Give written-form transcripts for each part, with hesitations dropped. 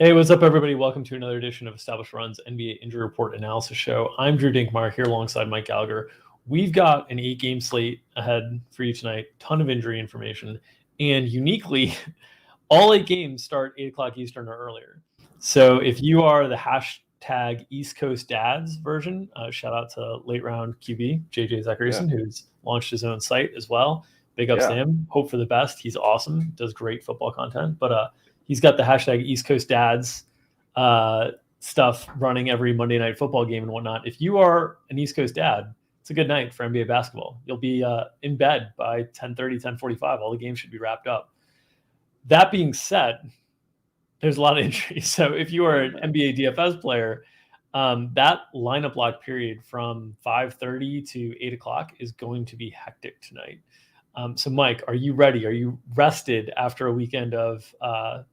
Hey, what's up, everybody? Welcome to another edition of Established Run's NBA Injury Report Analysis Show. I'm Drew Dinkmeyer here alongside Mike Gallagher. We've got an 8-game slate ahead for you tonight, ton of injury information, and uniquely, all 8 games start 8 o'clock Eastern or earlier. So if you are the hashtag East Coast Dads version, shout out to late round QB, JJ Zacharyson, who's launched his own site as well. Big ups to him. Hope for the best. He's awesome, does great football content, but he's got the hashtag East Coast Dads stuff running every Monday night football game and whatnot. If you are an East Coast dad, it's a good night for NBA basketball. You'll be in bed by 10:30, 10:45. All the games should be wrapped up. That being said, there's a lot of injuries. So if you are an NBA DFS player, that lineup lock period from 5:30 to 8 o'clock is going to be hectic tonight. So, Mike, are you ready? Are you rested after a weekend of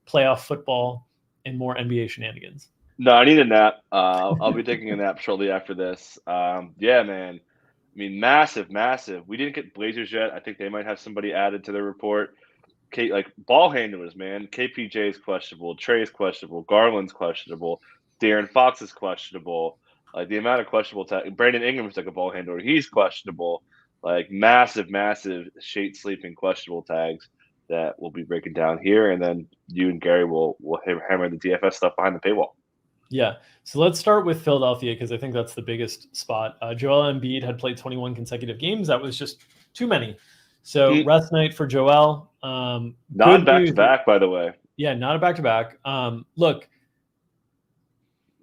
playoff football and more NBA shenanigans? No, I need a nap. I'll be taking a nap shortly after this. Yeah, man. I mean, massive. We didn't get Blazers yet. I think they might have somebody added to their report. Like ball handlers, man. KPJ is questionable. Trey is questionable. Garland's questionable. De'Aaron Fox is questionable. Like the amount of questionable Brandon Ingram's like a ball handler. He's questionable. Like massive shade sleeping questionable tags that we'll be breaking down here, and then you and Gary will hammer the DFS stuff behind the paywall. Yeah. So let's start with Philadelphia because I think that's the biggest spot. Joel Embiid had played 21 consecutive games. That was just too many. So rest night for Joel. Not back-to-back, by the way. Yeah, not a back-to-back. Look.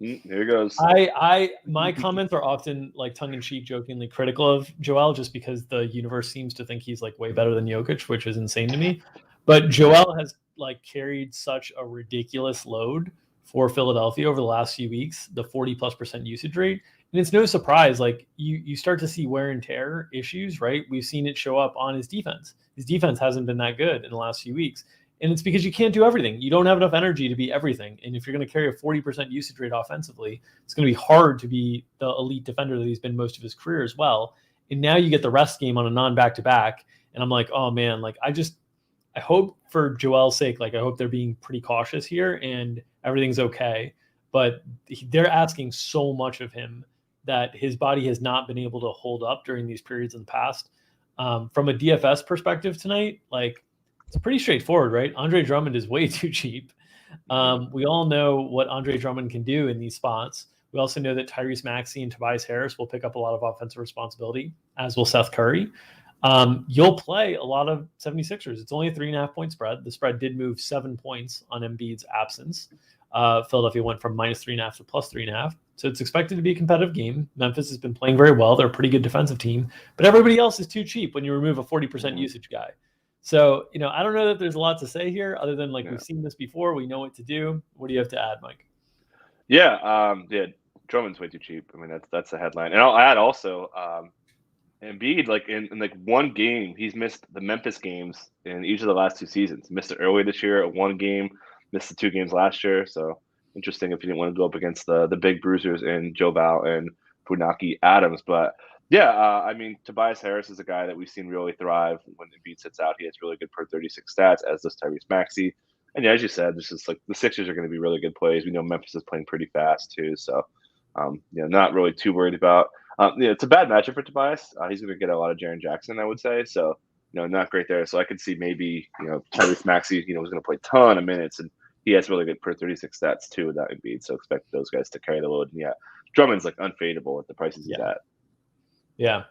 Here he goes. My comments are often like tongue-in-cheek, jokingly critical of Joel just because the universe seems to think he's like way better than Jokic, which is insane to me. But Joel has like carried such a ridiculous load for Philadelphia over the last few weeks, the 40+% usage rate. And it's no surprise, like you start to see wear and tear issues, right? We've seen it show up on his defense. His defense hasn't been that good in the last few weeks. And it's because you can't do everything. You don't have enough energy to be everything. And if you're going to carry a 40% usage rate offensively, it's going to be hard to be the elite defender that he's been most of his career as well. And now you get the rest game on a non-back-to-back. And I'm like, oh man, like I hope for Joel's sake, like I hope they're being pretty cautious here and everything's okay. But they're asking so much of him that his body has not been able to hold up during these periods in the past. From a DFS perspective tonight, like it's pretty straightforward, right? Andre Drummond is way too cheap. We all know what Andre Drummond can do in these spots. We also know that Tyrese Maxey and Tobias Harris will pick up a lot of offensive responsibility, as will Seth Curry. You'll play a lot of 76ers. It's only a 3.5-point spread. The spread did move 7 points on Embiid's absence. Philadelphia went from -3.5 to +3.5. So it's expected to be a competitive game. Memphis has been playing very well. They're a pretty good defensive team, but everybody else is too cheap when you remove a 40% usage guy. So, I don't know that there's a lot to say here other than we've seen this before. We know what to do. What do you have to add, Mike? Yeah. Drummond's way too cheap. I mean, that's the headline. And I'll add also, Embiid, like in one game, he's missed the Memphis games in each of the last 2 seasons. Missed it early this year at 1 game, missed the 2 games last year. So interesting if you didn't want to go up against the big bruisers in Joe Val and Funaki Adams. But yeah, I mean, Tobias Harris is a guy that we've seen really thrive when Embiid sits out. He has really good per 36 stats, as does Tyrese Maxey. And yeah, as you said, this is like the Sixers are going to be really good plays. We know Memphis is playing pretty fast too. So, not really too worried about. It's a bad matchup for Tobias. He's going to get a lot of Jaren Jackson, I would say. So, not great there. So I could see maybe, Tyrese Maxey, was going to play a ton of minutes, and he has really good per 36 stats too without Embiid. So expect those guys to carry the load. And yeah, Drummond's like unfadable at the prices he's at. Yeah.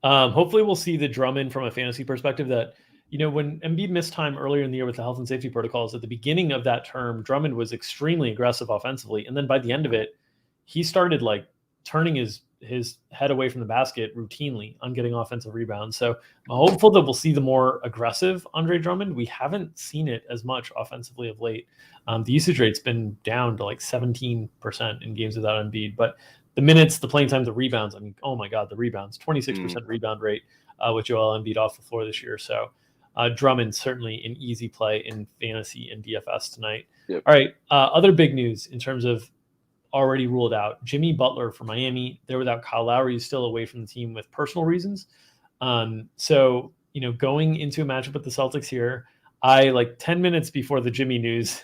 Hopefully we'll see the Drummond from a fantasy perspective that, when Embiid missed time earlier in the year with the health and safety protocols, at the beginning of that term, Drummond was extremely aggressive offensively. And then by the end of it, he started like turning his head away from the basket routinely on getting offensive rebounds. So I'm hopeful that we'll see the more aggressive Andre Drummond. We haven't seen it as much offensively of late. The usage rate's been down to like 17% in games without Embiid, but the minutes, the playing time, the rebounds, I mean, oh my God, the rebounds, 26% rebound rate with Joel Embiid off the floor this year. So Drummond, certainly an easy play in fantasy and DFS tonight. Yep. All right, other big news in terms of already ruled out. Jimmy Butler for Miami. They're without Kyle Lowry. He's still away from the team with personal reasons. So, going into a matchup with the Celtics here, I 10 minutes before the Jimmy news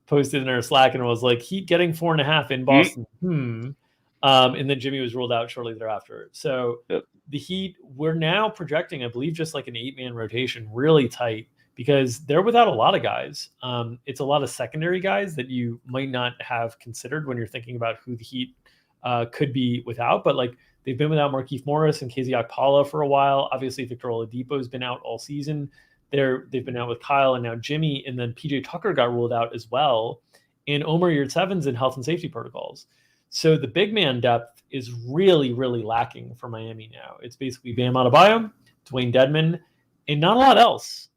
posted in our Slack and was like, Heat getting 4.5 in Boston. And then Jimmy was ruled out shortly thereafter. So the Heat, we're now projecting, I believe, just like an 8-man rotation, really tight, because they're without a lot of guys. It's a lot of secondary guys that you might not have considered when you're thinking about who the Heat could be without. But like, they've been without Markieff Morris and KZ Okpala for a while. Obviously, Victor Oladipo has been out all season. They've been out with Kyle and now Jimmy, and then PJ Tucker got ruled out as well. And Omer Yurtseven's in health and safety protocols. So the big man depth is really, really lacking for Miami now. It's basically Bam Adebayo, Dwayne Dedmon, and not a lot else.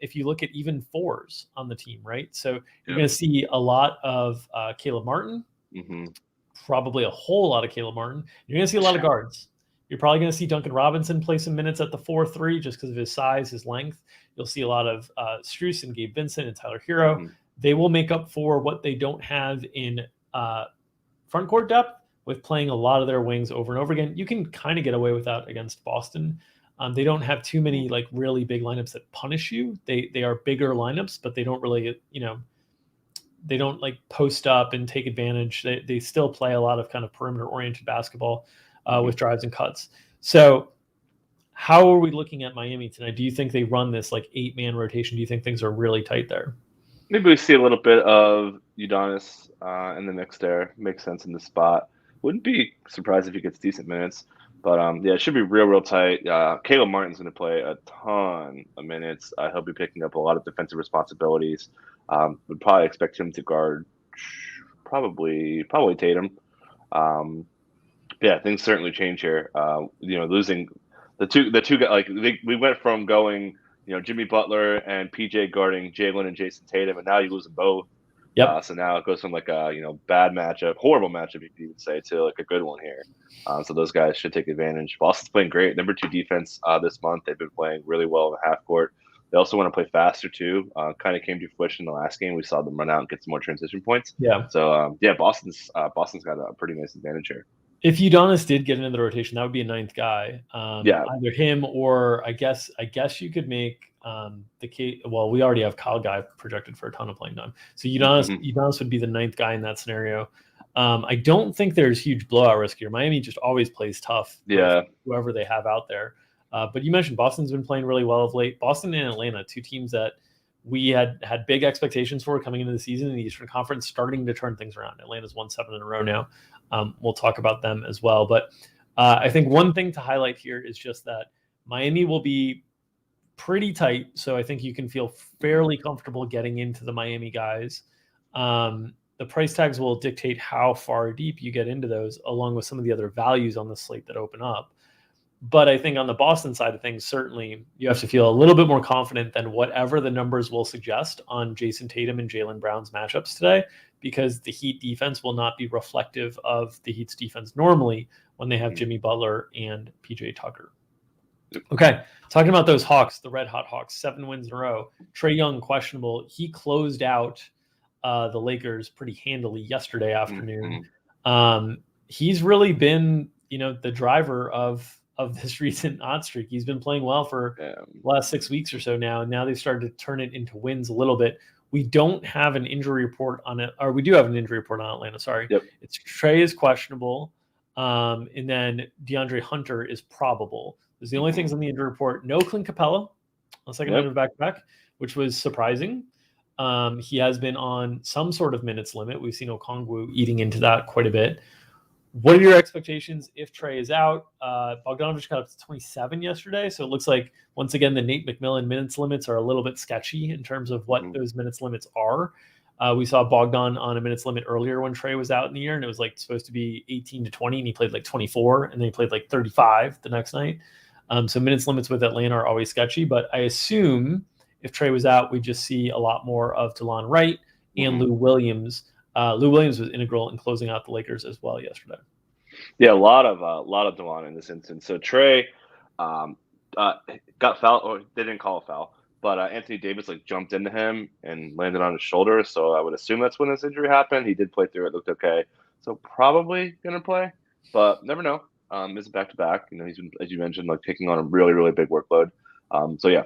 If you look at even fours on the team, right? So you're going to see a lot of Caleb Martin, probably a whole lot of Caleb Martin. You're going to see a lot of guards. You're probably going to see Duncan Robinson play some minutes at the 4-3 just because of his size, his length. You'll see a lot of Strus and Gabe Vincent and Tyler Hero. They will make up for what they don't have in front court depth with playing a lot of their wings over and over again. You can kind of get away with that against Boston. They don't have too many like really big lineups that punish you. They are bigger lineups, but they don't really, they don't like post up and take advantage. They still play a lot of kind of perimeter oriented basketball with drives and cuts. So how are we looking at Miami tonight? Do you think they run this like 8-man rotation? Do you think things are really tight there? Maybe we see a little bit of Udonis in the mix there. Makes sense in the spot. Wouldn't be surprised if he gets decent minutes. But, it should be real tight. Caleb Martin's going to play a ton of minutes. He'll be picking up a lot of defensive responsibilities. Would probably expect him to guard probably Tatum. Things certainly change here. Losing the two guys, like we went from going, Jimmy Butler and PJ guarding Jalen and Jason Tatum, and now you lose them both. So now it goes from like a bad matchup, horrible matchup, you would say, to like a good one here. So those guys should take advantage. Boston's playing great. Number 2 defense this month. They've been playing really well in the half court. They also want to play faster too. Kind of came to fruition in the last game. We saw them run out and get some more transition points. So Boston's got a pretty nice advantage here. If Udonis did get into the rotation, that would be a 9th guy. Either him or I guess you could make the case. Well, we already have Kyle Guy projected for a ton of playing time, so Udonis would be the 9th guy in that scenario. I don't think there's huge blowout risk here. Miami just always plays tough. Whoever they have out there. But you mentioned Boston's been playing really well of late. Boston and Atlanta, 2 teams that we had big expectations for coming into the season in the Eastern Conference, starting to turn things around. Atlanta's won 7 in a row now. We'll talk about them as well. But I think one thing to highlight here is just that Miami will be pretty tight. So I think you can feel fairly comfortable getting into the Miami guys. The price tags will dictate how far deep you get into those, along with some of the other values on the slate that open up. But I think on the Boston side of things, certainly you have to feel a little bit more confident than whatever the numbers will suggest on Jason Tatum and Jaylen Brown's matchups today, because the Heat defense will not be reflective of the Heat's defense normally when they have Jimmy Butler and PJ Tucker. Okay, talking about those Hawks, the red hot Hawks, 7 wins in a row. Trae Young, questionable. He closed out the Lakers pretty handily yesterday afternoon. He's really been, the driver of this recent odd streak. He's been playing well for the last 6 weeks or so now, and now they've started to turn it into wins a little bit. We don't have an injury report on it, or we do have an injury report on Atlanta. Sorry. It's Trae is questionable, and then DeAndre Hunter is probable. There's the only things on the injury report. No Clint Capella on second night of back-to-back, which was surprising. He has been on some sort of minutes limit. We've seen Okongwu eating into that quite a bit. What are your expectations if Trae is out? Bogdanovich got up to 27 yesterday, so it looks like, once again, the Nate McMillan minutes limits are a little bit sketchy in terms of what those minutes limits are. We saw Bogdan on a minutes limit earlier when Trae was out in the year, and it was like supposed to be 18 to 20, and he played like 24, and then he played like 35 the next night. So minutes limits with Atlanta are always sketchy, but I assume if Trae was out, we'd just see a lot more of DeLon Wright and Lou Williams. Lou Williams was integral in closing out the Lakers as well yesterday. Yeah, a lot of DeLon in this instance. So Trae got fouled, or they didn't call a foul, but Anthony Davis jumped into him and landed on his shoulder. So I would assume that's when this injury happened. He did play through it, looked okay. So probably gonna play, but never know. It's back to back. He's been, as you mentioned, taking on a really, really big workload. So yeah,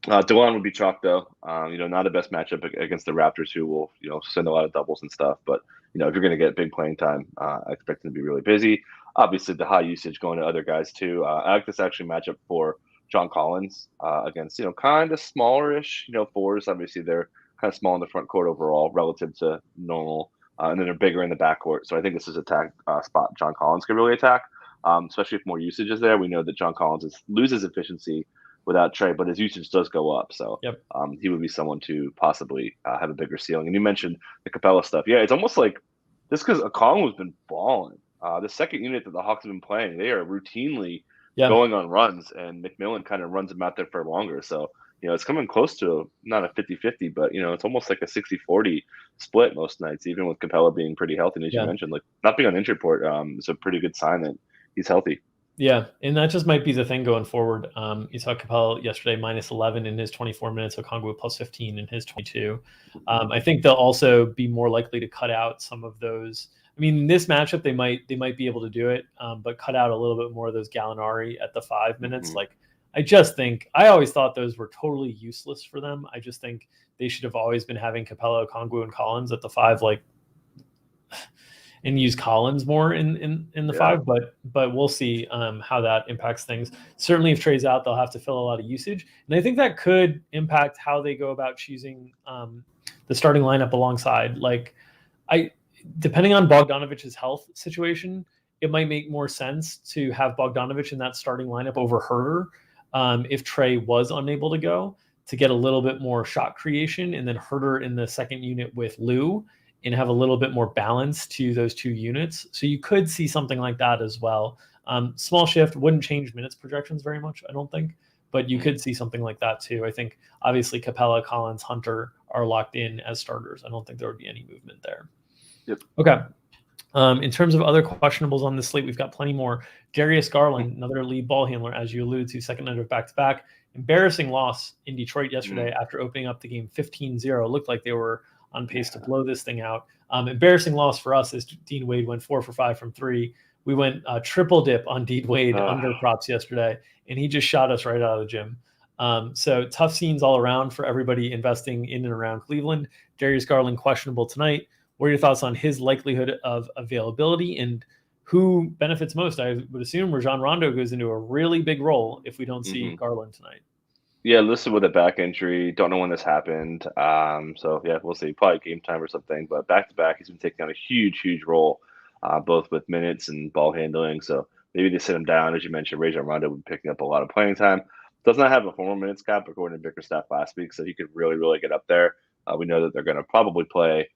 DeLon would be chalk though. Not the best matchup against the Raptors, who will send a lot of doubles and stuff. But if you're going to get big playing time, I expect him to be really busy. Obviously, the high usage going to other guys too. I like this actually matchup for John Collins against kind of smallerish fours. Obviously, they're kind of small in the front court overall relative to normal, and then they're bigger in the backcourt. So I think this is a spot John Collins can really attack, especially if more usage is there. We know that John Collins loses efficiency without Trey, but his usage does go up. So Yep. He would be someone to possibly have a bigger ceiling. And you mentioned the Capella stuff. Yeah, it's almost like just because Okongwu's been balling. The second unit that the Hawks have been playing, they are routinely going on runs, and McMillan kind of runs them out there for longer. So, it's coming close to not a 50-50, but, it's almost like a 60-40 split most nights, even with Capella being pretty healthy. And as you mentioned, like not being on injury report is a pretty good sign that he's healthy. Yeah, and that just might be the thing going forward. You saw Capella yesterday minus 11 in his 24 minutes, Okongwu plus 15 in his 22. I think they'll also be more likely to cut out some of those. I mean, in this matchup, they might be able to do it, but cut out a little bit more of those Gallinari at the 5 minutes. Like, I always thought those were totally useless for them. I just think they should have always been having Capella, Okongwu, and Collins at the 5, and use Collins more in the 5, but we'll see how that impacts things. Certainly, if Trey's out, they'll have to fill a lot of usage, and I think that could impact how they go about choosing the starting lineup alongside. Depending on Bogdanovich's health situation, it might make more sense to have Bogdanovic in that starting lineup over Herter if Trey was unable to go, to get a little bit more shot creation, and then Herter in the second unit with Lou, and have a little bit more balance to those two units. So you could see something like that as well. Small shift wouldn't change minutes projections very much, I don't think, but you could see something like that too. I think obviously Capella, Collins, Hunter are locked in as starters. I don't think there would be any movement there. Yep. Okay. In terms of other questionables on this slate, we've got plenty more. Darius Garland, another lead ball handler, as you alluded to, second night of back-to-back. Embarrassing loss in Detroit yesterday after opening up the game 15-0. Looked like they were on pace to blow this thing out. Embarrassing loss for us as Dean Wade went 4 for 5 from 3. We went triple dip on Dean Wade under props yesterday, and he just shot us right out of the gym. So tough scenes all around for everybody investing in and around Cleveland. Darius Garland questionable tonight. What are your thoughts on his likelihood of availability, and who benefits most? I would assume Rajon Rondo goes into a really big role if we don't see Garland tonight. Yeah, listed with a back injury. Don't know when this happened. So yeah, we'll see. Probably game time or something. But back to back, he's been taking on a huge role, both with minutes and ball handling. So maybe they sit him down, as you mentioned. Rajon Rondo would be picking up a lot of playing time. Does not have a formal minutes cap according to Bickerstaff last week, so he could really get up there. We know that they're going to probably play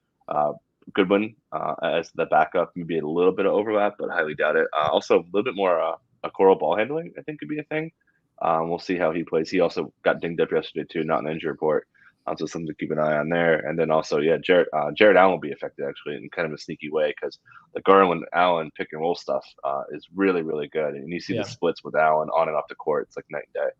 Goodwin as the backup. Maybe a little bit of overlap, but highly doubt it. Also, a little bit more a Coral ball handling, I think, could be a thing. We'll see how he plays. He also got dinged up yesterday too, not an injury report. So something to keep an eye on there. And then also, Jared Allen will be affected actually in kind of a sneaky way, because the Garland Allen pick and roll stuff is really good. And you see the splits with Allen on and off the court. It's like night and day.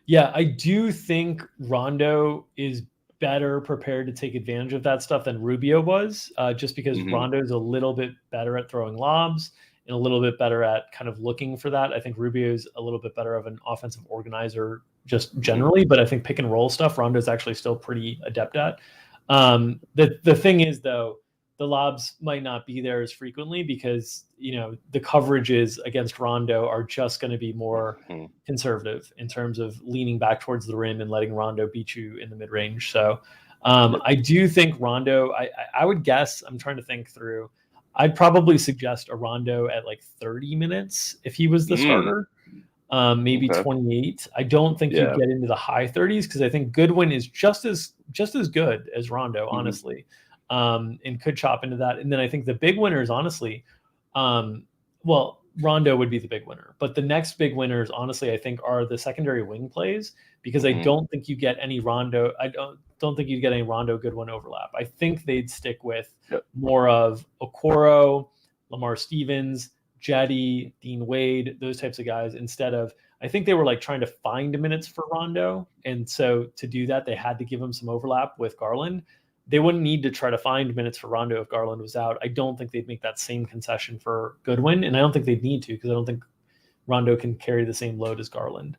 Yeah, I do think Rondo is better prepared to take advantage of that stuff than Rubio was, just because Rondo is a little bit better at throwing lobs and a little bit better at kind of looking for that. I think Rubio is a little bit better of an offensive organizer just generally, but I think pick and roll stuff, Rondo is actually still pretty adept at. The thing is, though, the lobs might not be there as frequently because, the coverages against Rondo are just going to be more conservative in terms of leaning back towards the rim and letting Rondo beat you in the mid-range. So I do think Rondo, I would guess, I'm trying to think through, I'd probably suggest a Rondo at like 30 minutes if he was the starter, maybe 28. I don't think you'd get into the high 30s because I think Goodwin is just as good as Rondo, honestly, and could chop into that. And then I think the big winners, honestly, Rondo would be the big winner, but the next big winners, honestly, I think are the secondary wing plays, because I don't think you get any Rondo. I don't think you get any Rondo Goodwin overlap. I think they'd stick with more of Okoro, Lamar Stevens, Jetty, Dean Wade, those types of guys, instead of, I think they were like trying to find minutes for Rondo. And so to do that, they had to give him some overlap with Garland. They wouldn't need to try to find minutes for Rondo if Garland was out. I don't think they'd make that same concession for Goodwin, and I don't think they'd need to, because I don't think Rondo can carry the same load as Garland.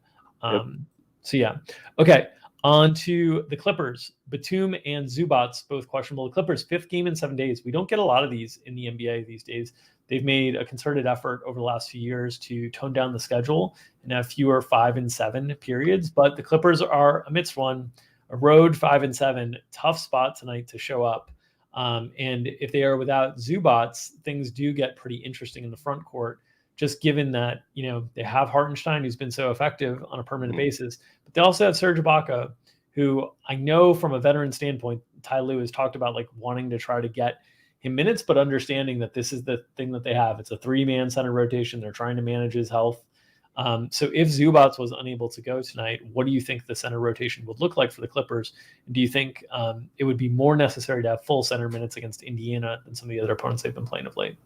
So yeah. Okay. On to the Clippers. Batum and Zubats, both questionable. The Clippers, 5th game in 7 days. We don't get a lot of these in the NBA these days. They've made a concerted effort over the last few years to tone down the schedule and have fewer 5 and 7 periods. But the Clippers are amidst one, a road 5 and 7, tough spot tonight to show up. And if they are without Zubats, things do get pretty interesting in the front court, just given that, they have Hartenstein, who's been so effective on a permanent basis, but they also have Serge Ibaka, who I know from a veteran standpoint, Ty Lue has talked about wanting to try to get him minutes, but understanding that this is the thing that they have. It's a 3-man center rotation. They're trying to manage his health. So if Zubats was unable to go tonight, what do you think the center rotation would look like for the Clippers? Do you think it would be more necessary to have full center minutes against Indiana than some of the other opponents they've been playing of late?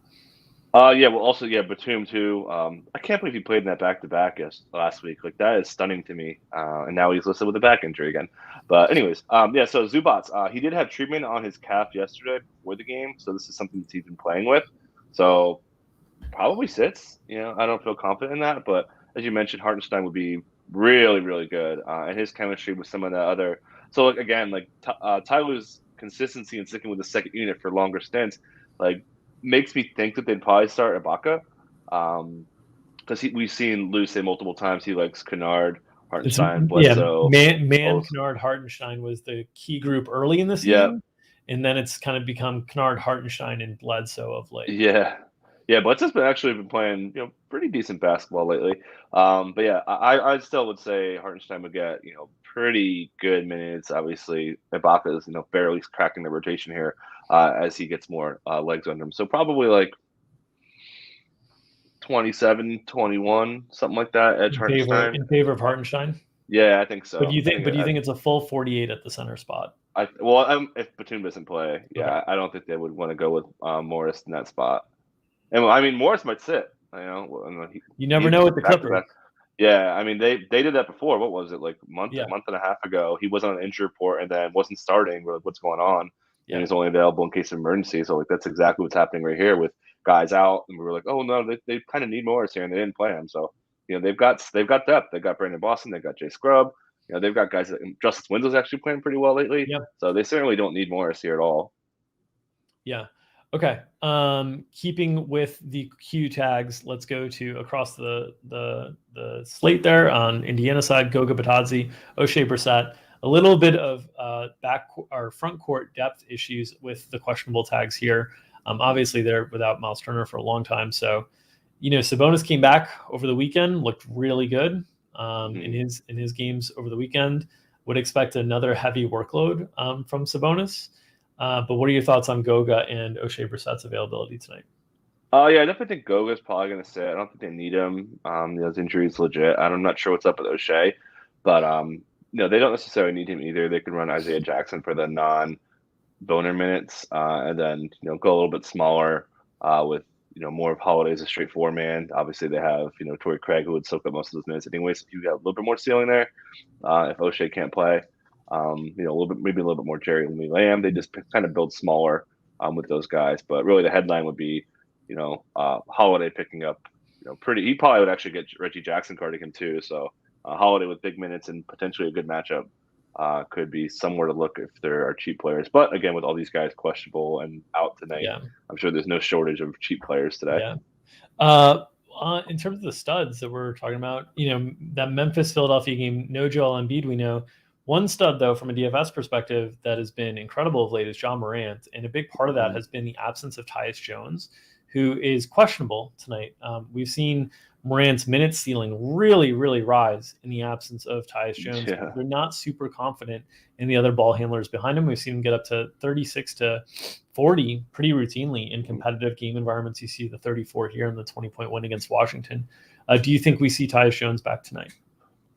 Batum too. I can't believe he played in that back-to-back last week. That is stunning to me. And now he's listed with a back injury again. But anyways, so Zubats, he did have treatment on his calf yesterday before the game, so this is something that he's been playing with. So probably sits. I don't feel confident in that, but as you mentioned, Hartenstein would be really, really good, and his chemistry with some of the other. So Tyler's consistency and sticking with the second unit for longer stints, makes me think that they'd probably start Ibaka, because we've seen Lou say multiple times he likes Kennard, Hartenstein, Bledsoe. Kennard, Hartenstein was the key group early in the season, and then it's kind of become Kennard, Hartenstein, and Bledsoe of late. Yeah, Bledsoe's been playing pretty decent basketball lately. I still would say Hartenstein would get pretty good minutes. Obviously, Ibaka is barely cracking the rotation here as he gets more legs under him. So probably 27, 21, something like that. Hartenstein in favor of Hartenstein. Yeah, I think so. But do you think it's a full 48 at the center spot? If Batum doesn't play, I don't think they would want to go with Morris in that spot. And Morris might sit. You never know with the Clippers. Yeah, they did that before. What was it, a month and a half ago? He was on an injury report and then wasn't starting. We're like, what's going on? And he's only available in case of emergency. So that's exactly what's happening right here with guys out. And we were like, oh no, they kind of need Morris here, and they didn't play him. So they've got depth. They got Brandon Boston. They got Jay Scrubb. They've got guys that Justice Winslow's actually playing pretty well lately. Yep. So they certainly don't need Morris here at all. Yeah. Okay. Keeping with the Q tags, let's go to across the slate there on Indiana side. Goga Batadze, O'Shea Brissett. A little bit of front court depth issues with the questionable tags here. Obviously, they're without Miles Turner for a long time. So, Sabonis came back over the weekend, looked really good in his games over the weekend. Would expect another heavy workload from Sabonis. But what are your thoughts on Goga and O'Shea Brissett's availability tonight? I definitely think Goga's probably going to sit. I don't think they need him. His injury is legit. I'm not sure what's up with O'Shea, but they don't necessarily need him either. They can run Isaiah Jackson for the non-boner minutes, and then go a little bit smaller with more of Holiday as a straight 4-man. Obviously, they have Torrey Craig, who would soak up most of those minutes anyway. So you got a little bit more ceiling there if O'Shea can't play. Maybe a little bit more Jerry Lamb. They just kind of build smaller with those guys, but really the headline would be Holiday picking up he probably would actually get Reggie Jackson guarding him too. So Holiday with big minutes and potentially a good matchup could be somewhere to look if there are cheap players. But again, with all these guys questionable and out tonight, I'm sure there's no shortage of cheap players today. In terms of the studs that we're talking about, that Memphis-Philadelphia game, no Joel Embiid, we know. One stud, though, from a DFS perspective that has been incredible of late is John Morant. And a big part of that has been the absence of Tyus Jones, who is questionable tonight. We've seen Morant's minute ceiling really, really rise in the absence of Tyus Jones. Yeah. They're not super confident in the other ball handlers behind him. We've seen him get up to 36 to 40 pretty routinely in competitive game environments. You see the 34 here and the 20-point win against Washington. Do you think we see Tyus Jones back tonight?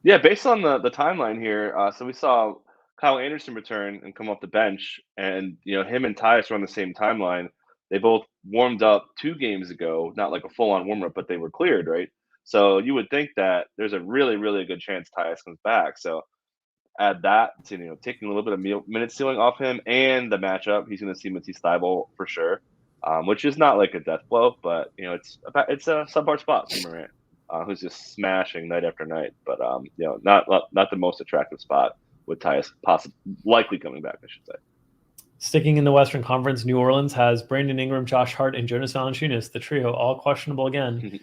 Yeah, based on the timeline here, so we saw Kyle Anderson return and come off the bench, and him and Tyus were on the same timeline. They both warmed up 2 games ago, not like a full-on warm-up, but they were cleared, right? So you would think that there's a really, really good chance Tyus comes back. So add that to taking a little bit of minute ceiling off him and the matchup. He's going to see Matisse Thybulle for sure, which is not like a death blow, but it's a subpar spot for Morant. Who's just smashing night after night, but not the most attractive spot with Tyus likely coming back, I should say. Sticking in the Western Conference, New Orleans has Brandon Ingram, Josh Hart, and Jonas Valanciunas, the trio, all questionable again.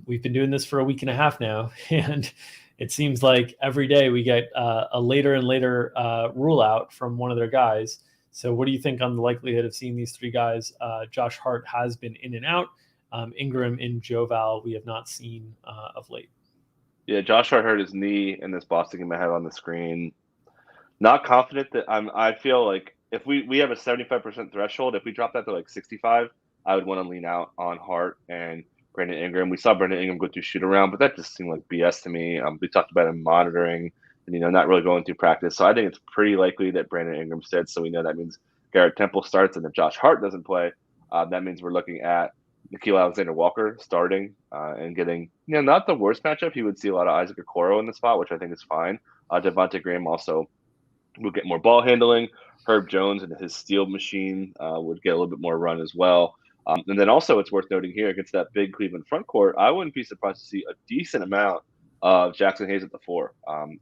We've been doing this for a week and a half now, and it seems like every day we get a later and later rule out from one of their guys. So what do you think on the likelihood of seeing these three guys? Josh Hart has been in and out. Ingram and Joe Val we have not seen of late. Yeah, Josh Hart hurt his knee in this Boston game I have on the screen. Not confident that I feel like if we have a 75% threshold, if we drop that to like 65, I would want to lean out on Hart and Brandon Ingram. We saw Brandon Ingram go through shoot around, but that just seemed like BS to me. We talked about him monitoring and, not really going through practice. So I think it's pretty likely that Brandon Ingram sits. So we know that means Garrett Temple starts. And if Josh Hart doesn't play, that means we're looking at Nickeil Alexander-Walker starting and getting, not the worst matchup. He would see a lot of Isaac Okoro in the spot, which I think is fine. Devontae Graham also will get more ball handling. Herb Jones and his steal machine would get a little bit more run as well. And then also it's worth noting here against that big Cleveland front court, I wouldn't be surprised to see a decent amount of Jackson Hayes at the 4.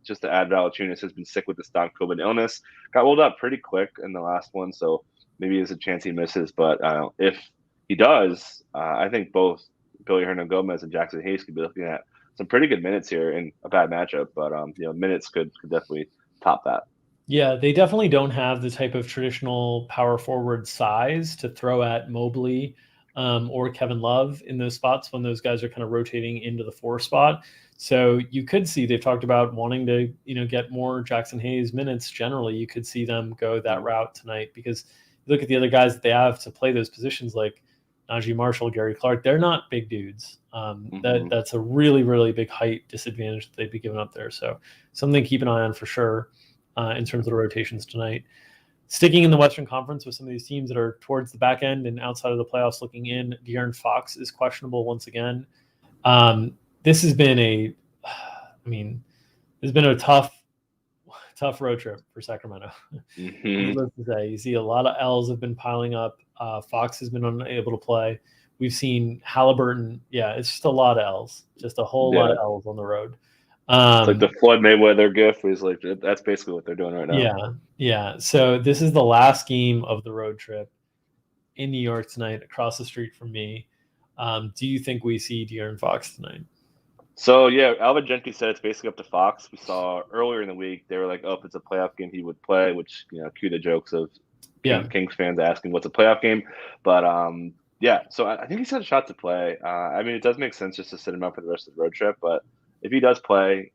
Just to add, Valanciunas has been sick with this non-COVID illness. Got rolled out pretty quick in the last one, so maybe there's a chance he misses. But if he does, I think both Billy Hernan-Gomez and Jackson Hayes could be looking at some pretty good minutes here in a bad matchup. But minutes could definitely top that. Yeah, they definitely don't have the type of traditional power forward size to throw at Mobley or Kevin Love in those spots when those guys are kind of rotating into the 4 spot. So you could see they've talked about wanting to, get more Jackson Hayes minutes. Generally, you could see them go that route tonight because you look at the other guys that they have to play those positions like Najee Marshall, Gary Clark. They're not big dudes. That's a really, really big height disadvantage that they'd be giving up there. So something to keep an eye on for sure. In terms of the rotations tonight. Sticking in the Western Conference with some of these teams that are towards the back end and outside of the playoffs looking in, De'Aaron Fox is questionable once again. This has been a tough road trip for Sacramento. Needless to say, you see a lot of L's have been piling up. Fox has been unable to play. We've seen Halliburton. Yeah, it's just a lot of L's, just a whole lot of L's on the road. It's like the Floyd Mayweather gif is like that's basically what they're doing right now. Yeah. So this is the last game of the road trip in New York tonight, across the street from me. Do you think we see De'Aaron Fox tonight? So yeah, Alvin Gentry said it's basically up to Fox. We saw earlier in the week they were like, "Oh, if it's a playoff game, he would play," which cue the jokes of Kings fans asking what's a playoff game. But so I think he's got a shot to play. It does make sense just to sit him out for the rest of the road trip, but if he does play,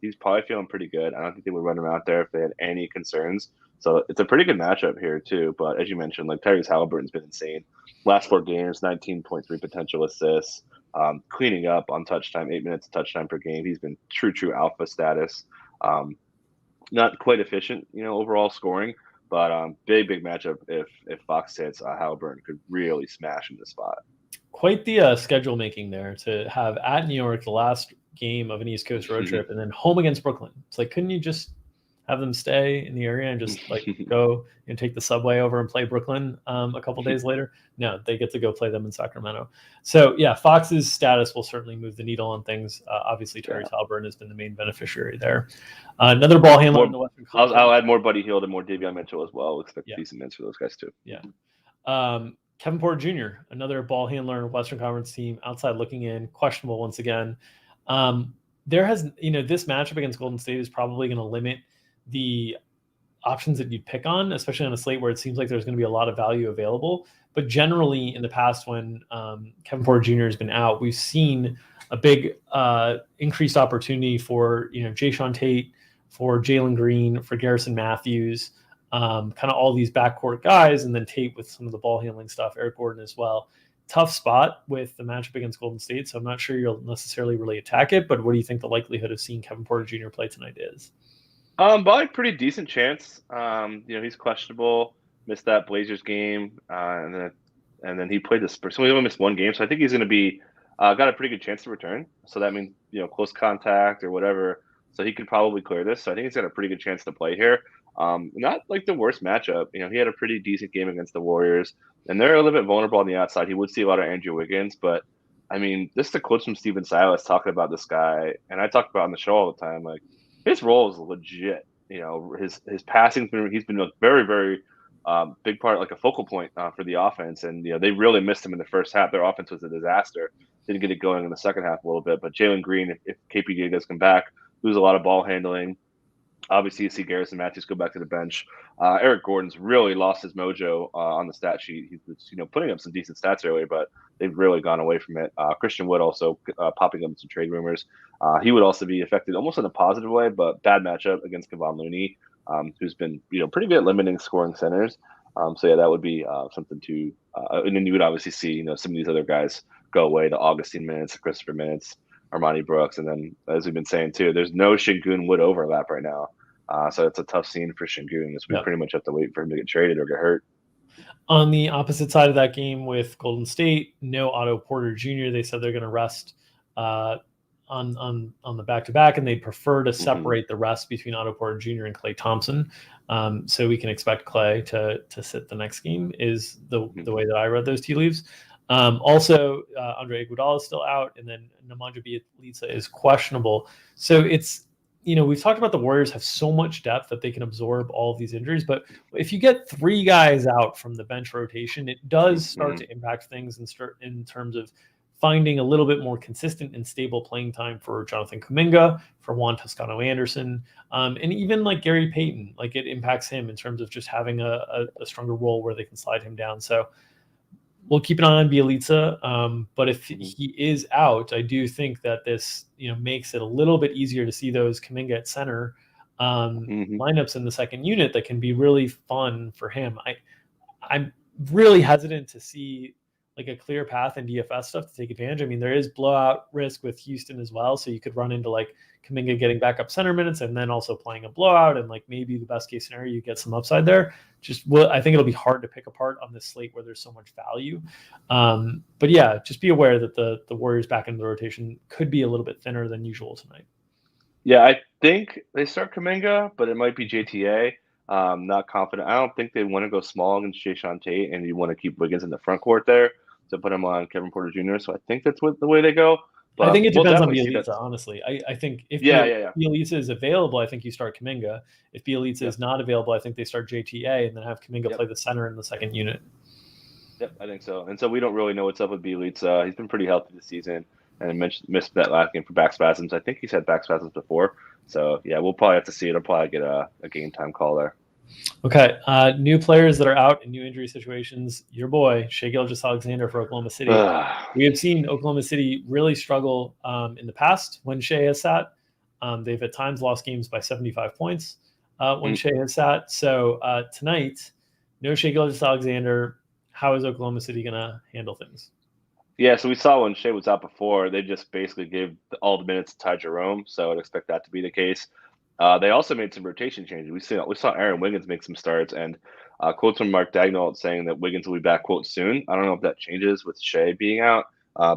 he's probably feeling pretty good. I don't think they would run him out there if they had any concerns. So it's a pretty good matchup here too. But as you mentioned, like Tyrese Halliburton's been insane. Last 4 games, 19.3 potential assists, cleaning up on touch time, 8 minutes of touch time per game. He's been true alpha status. Not quite efficient, overall scoring, but big matchup. If Fox hits, Halliburton could really smash in the spot. Quite the schedule making there to have at New York the last game of an East Coast road trip and then home against Brooklyn. It's like, couldn't you just have them stay in the area and just like go and take the subway over and play Brooklyn a couple days later? No, they get to go play them in Sacramento. So yeah, Fox's status will certainly move the needle on things. Obviously, Tyrese Halliburton has been the main beneficiary there. Another ball handler in the Western Conference. I'll add more Buddy Hield and more Davion Mitchell as well. We'll expect decent minutes for those guys too. Yeah. Kevin Porter Jr., another ball handler in a Western Conference team, outside looking in, questionable once again. There has, this matchup against Golden State is probably going to limit the options that you'd pick on, especially on a slate where it seems like there's going to be a lot of value available. But generally in the past when Kevin Porter Jr. has been out, we've seen a big increased opportunity for, Jayshawn Tate, for Jalen Green, for Garrison Matthews, kind of all these backcourt guys, and then Tate with some of the ball handling stuff, Eric Gordon as well. Tough spot with the matchup against Golden State, so I'm not sure you'll necessarily really attack it, but what do you think the likelihood of seeing Kevin Porter Jr. play tonight is? Probably pretty decent chance. He's questionable, missed that Blazers game, and then he played the Spurs. So he only missed 1 game, so I think he's going to be got a pretty good chance to return. So that means close contact or whatever. So he could probably clear this. So I think he's got a pretty good chance to play here. Not like the worst matchup. He had a pretty decent game against the Warriors, and they're a little bit vulnerable on the outside. He would see a lot of Andrew Wiggins, but this is the quotes from Steven Silas talking about this guy, and I talk about on the show all the time. Like, his role is legit. his passing's he's been a very, very big part, like a focal point for the offense. And they really missed him in the first half. Their offense was a disaster. Didn't get it going in the second half a little bit. But Jalen Green, if KPJ does come back, lose a lot of ball handling. Obviously, you see Garrison Matthews go back to the bench. Eric Gordon's really lost his mojo on the stat sheet. He was, putting up some decent stats earlier, but they've really gone away from it. Christian Wood also popping up in some trade rumors. He would also be affected almost in a positive way, but bad matchup against Kevon Looney, who's been pretty good at limiting scoring centers. So yeah, that would be something to. And then you would obviously see some of these other guys go away, the Augustine minutes, the Christopher minutes, Armani Brooks, and then as we've been saying too, there's no Şengün Wood overlap right now. So it's a tough scene for Şengün. We pretty much have to wait for him to get traded or get hurt. On the opposite side of that game with Golden State, no Otto Porter Jr. They said they're going to rest on the back-to-back, and they prefer to separate the rest between Otto Porter Jr. and Klay Thompson. So we can expect Klay to sit the next game is the way that I read those tea leaves. Also, Andre Iguodala is still out, and then Nemanja Bjelica is questionable. So it's, we've talked about the Warriors have so much depth that they can absorb all of these injuries. But if you get 3 guys out from the bench rotation, it does start to impact things in terms of finding a little bit more consistent and stable playing time for Jonathan Kuminga, for Juan Toscano-Anderson, and even like Gary Payton. Like it impacts him in terms of just having a stronger role where they can slide him down. So we'll keep an eye on Bjelica, but if he is out, I do think that this makes it a little bit easier to see those Kuminga at center lineups in the second unit that can be really fun for him. I'm really hesitant to see like a clear path in DFS stuff to take advantage. I mean, there is blowout risk with Houston as well, so you could run into like Kuminga getting backup center minutes and then also playing a blowout, and like maybe the best case scenario you get some upside there. I think it'll be hard to pick apart on this slate where there's so much value. But yeah, just be aware that the Warriors back into the rotation could be a little bit thinner than usual tonight. Yeah, I think they start Kuminga, but it might be JTA. Not confident. I don't think they want to go small against Jae'Sean Tate, and you want to keep Wiggins in the front court there to put him on Kevin Porter Jr. So I think that's the way they go. But I think it depends on Bjelica, honestly. I think if Bjelica is available, I think you start Kuminga. If Bjelica is not available, I think they start JTA and then have Kuminga play the center in the second unit. Yep, I think so. And so we don't really know what's up with Bjelica. He's been pretty healthy this season and missed that last game for back spasms. I think he's had back spasms before. So, yeah, we'll probably have to see it. I'll probably get a game time call there. Okay, new players that are out in new injury situations. Your boy, Shai Gilgeous-Alexander for Oklahoma City. We have seen Oklahoma City really struggle in the past when Shai has sat. They've at times lost games by 75 points when Shai has sat. So tonight, no Shai Gilgeous-Alexander. How is Oklahoma City going to handle things? Yeah, so we saw when Shai was out before, they just basically gave all the minutes to Ty Jerome. So I'd expect that to be the case. They also made some rotation changes. We saw Aaron Wiggins make some starts, and quotes from Mark Daigneault saying that Wiggins will be back, quote, soon. I don't know if that changes with Shai being out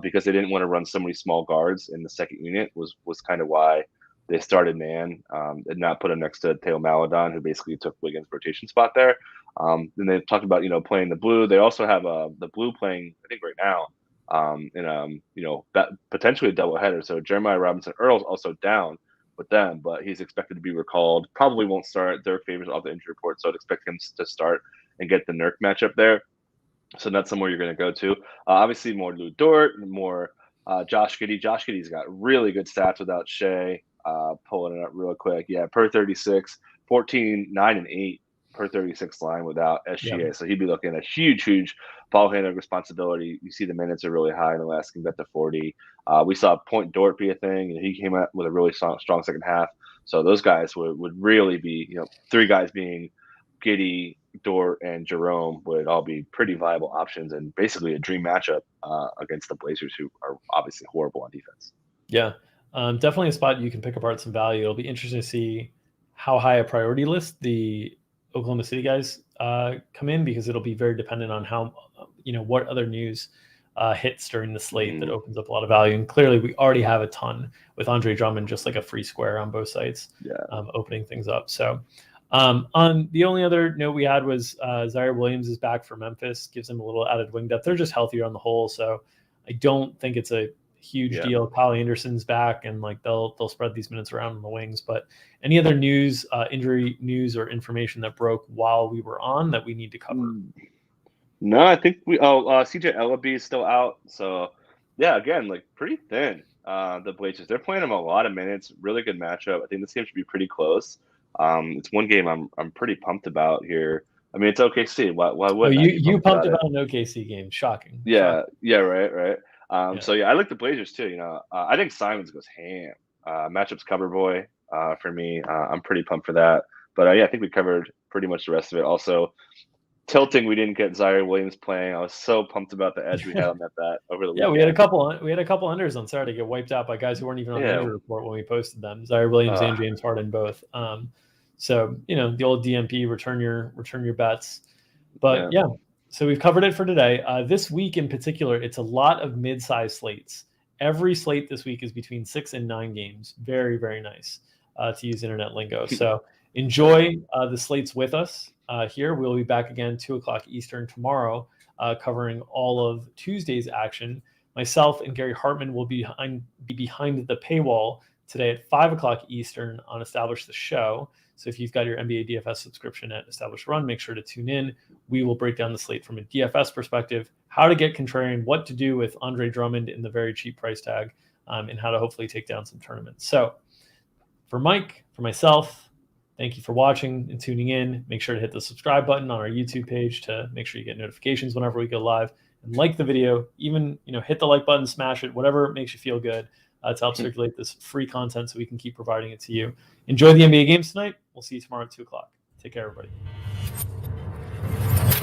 because they didn't want to run so many small guards in the second unit was kind of why they started man and not put him next to Theo Maledon, who basically took Wiggins' rotation spot there. Then they talked about, playing the blue. They also have the blue playing, I think, right now in that potentially a doubleheader. So Jeremiah Robinson Earl's also down with them, but he's expected to be recalled. Probably won't start. Their favors off the injury report, so I'd expect him to start and get the Nurk matchup there. So that's somewhere you're going to go to. Obviously, more Lou Dort, more Josh Giddey. Josh Giddey's got really good stats without Shai. Pulling it up real quick. Yeah, per 36, 14, 9, and 8 per 36 line without SGA. Yep. So he'd be looking at a huge ball handling responsibility. You see the minutes are really high in the last game, got to 40. We saw Point Dort be a thing, and he came out with a really strong second half. So those guys would really be, 3 guys being Giddey, Dort, and Jerome would all be pretty viable options and basically a dream matchup against the Blazers, who are obviously horrible on defense. Yeah, definitely a spot you can pick apart some value. It'll be interesting to see how high a priority list the Oklahoma City guys come in, because it'll be very dependent on how, what other news hits during the slate that opens up a lot of value. And clearly we already have a ton with Andre Drummond, just like a free square on both sites, opening things up. So on the only other note we had was Zaire Williams is back for Memphis, gives him a little added wing depth. They're just healthier on the whole. So I don't think it's a huge deal. Kyle Anderson's back, and like they'll spread these minutes around on the wings. But any other news, injury news, or information that broke while we were on that we need to cover? No, I think CJ Ellaby is still out. So yeah, again, like pretty thin. The Blazers, they're playing him a lot of minutes. Really good matchup. I think this game should be pretty close. It's one game I'm pretty pumped about here. I mean, it's OKC. Why wouldn't you pumped about an OKC game? Shocking. Yeah, right. So yeah, I like the Blazers too. I think Simons goes ham. Matchups cover boy for me. I'm pretty pumped for that. But yeah, I think we covered pretty much the rest of it. Also, tilting, we didn't get Zaire Williams playing. I was so pumped about the edge we had on that bet over the weekend. Yeah, we had a couple unders on Saturday get wiped out by guys who weren't even on the injury report when we posted them. Zaire Williams and James Harden both. So the old DMP, return your bets. But yeah, so we've covered it for today. This week in particular, it's a lot of mid-sized slates. Every slate this week is between 6 and 9 games. Very, very nice to use internet lingo. So enjoy the slates with us here. We'll be back again 2:00 Eastern tomorrow, covering all of Tuesday's action. Myself and Gary Hartman will be behind the paywall today at 5:00 Eastern on Establish the Show. So if you've got your NBA DFS subscription at Establish Run, make sure to tune in. We will break down the slate from a DFS perspective, how to get contrarian, what to do with Andre Drummond in the very cheap price tag, and how to hopefully take down some tournaments. So for Mike, for myself, thank you for watching and tuning in. Make sure to hit the subscribe button on our YouTube page to make sure you get notifications whenever we go live, and like the video. Even hit the like button, smash it, whatever makes you feel good to help circulate this free content so we can keep providing it to you. Enjoy the NBA games tonight. We'll see you tomorrow at 2:00. Take care, everybody.